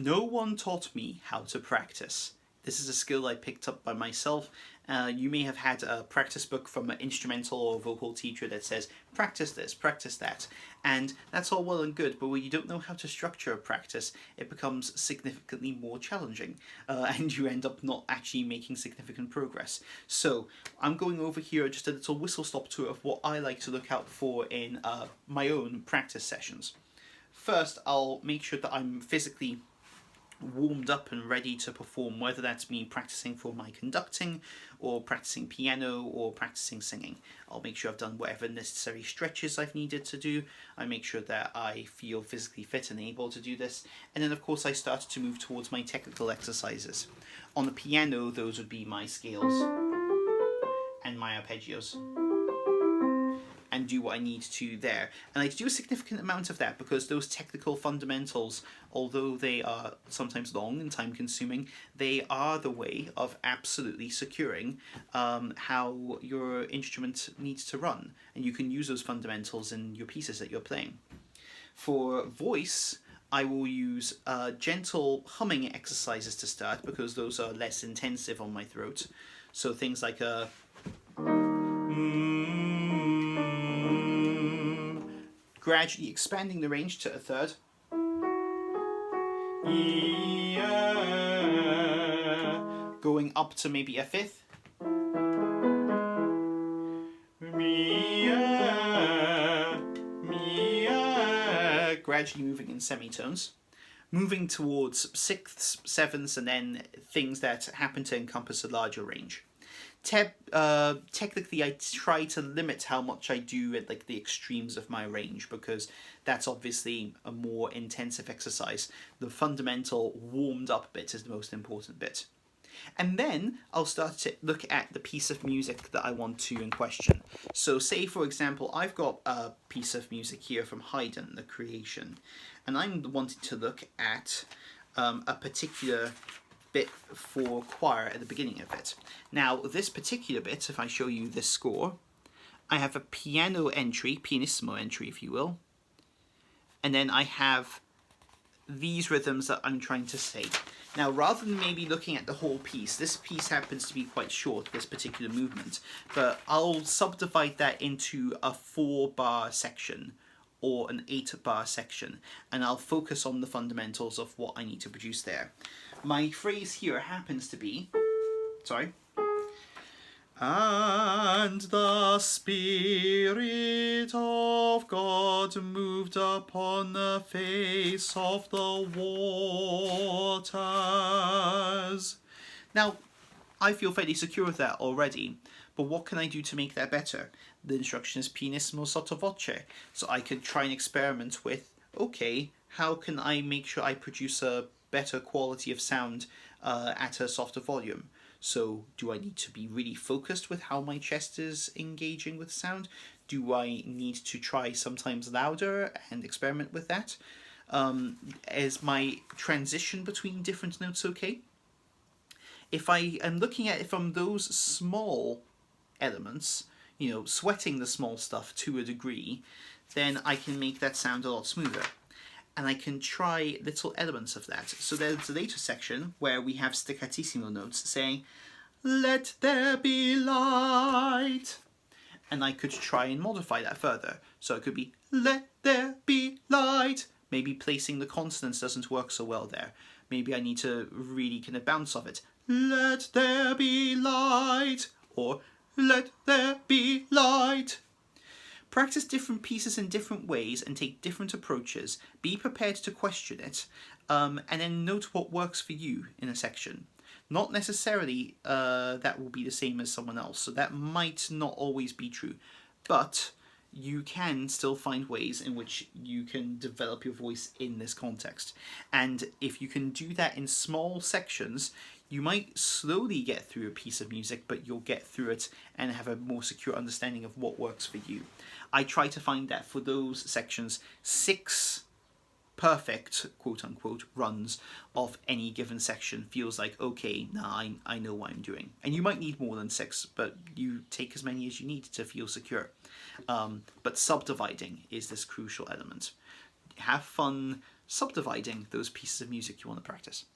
No one taught me how to practice. This is a skill I picked up by myself. You may have had a practice book from an instrumental or vocal teacher that says, practice this, practice that. And that's all well and good, but when you don't know how to structure a practice, it becomes significantly more challenging, and you end up not actually making significant progress. So I'm going over here just a little whistle-stop tour of what I like to look out for in my own practice sessions. First, I'll make sure that I'm physically warmed up and ready to perform, whether that's me practicing for my conducting or practicing piano or practicing singing. I'll make sure I've done whatever necessary stretches I've needed to do. I make sure that I feel physically fit and able to do this, and then of course I started to move towards my technical exercises. On the piano, those would be my scales and my arpeggios, and do what I need to there. And I do a significant amount of that because those technical fundamentals, although they are sometimes long and time consuming, they are the way of absolutely securing how your instrument needs to run. And you can use those fundamentals in your pieces that you're playing. For voice, I will use gentle humming exercises to start because those are less intensive on my throat. So things like a gradually expanding the range to a third, going up to maybe a fifth, gradually moving in semitones, moving towards sixths, sevenths, and then things that happen to encompass a larger range. Technically, I try to limit how much I do at like the extremes of my range because that's obviously a more intensive exercise. The fundamental warmed up bit is the most important bit. And then I'll start to look at the piece of music that I want to in question. So say, for example, I've got a piece of music here from Haydn, The Creation, and I'm wanting to look at a particular bit for choir at the beginning of it. Now, this particular bit, if I show you this score, I have a piano entry, pianissimo entry, if you will, and then I have these rhythms that I'm trying to say. Now, rather than maybe looking at the whole piece, this piece happens to be quite short, this particular movement, but I'll subdivide that into a 4-bar section or an 8-bar section, and I'll focus on the fundamentals of what I need to produce there. My phrase here happens to be, and the Spirit of God moved upon the face of the waters. Now, I feel fairly secure with that already, but what can I do to make that better? The instruction is pianissimo sotto voce, so I could try and experiment with, okay, how can I make sure I produce a better quality of sound at a softer volume? So do I need to be really focused with how my chest is engaging with sound? Do I need to try sometimes louder and experiment with that? Is my transition between different notes okay? If I am looking at it from those small elements, you know, sweating the small stuff to a degree, then I can make that sound a lot smoother. And I can try little elements of that. So there's a later section where we have staccatissimo notes saying, let there be light. And I could try and modify that further. So it could be, let there be light. Maybe placing the consonants doesn't work so well there. Maybe I need to really kind of bounce off it. Let there be light. Or, let there be light. Practice different pieces in different ways and take different approaches. Be prepared to question it, and then note what works for you in a section. Not necessarily that will be the same as someone else, so that might not always be true, but you can still find ways in which you can develop your voice in this context. And if you can do that in small sections, you might slowly get through a piece of music, but you'll get through it and have a more secure understanding of what works for you. I try to find that for those sections, 6 perfect, quote-unquote, runs of any given section feels like, okay, now I know what I'm doing. And you might need more than 6, but you take as many as you need to feel secure. But subdividing is this crucial element. Have fun subdividing those pieces of music you want to practice.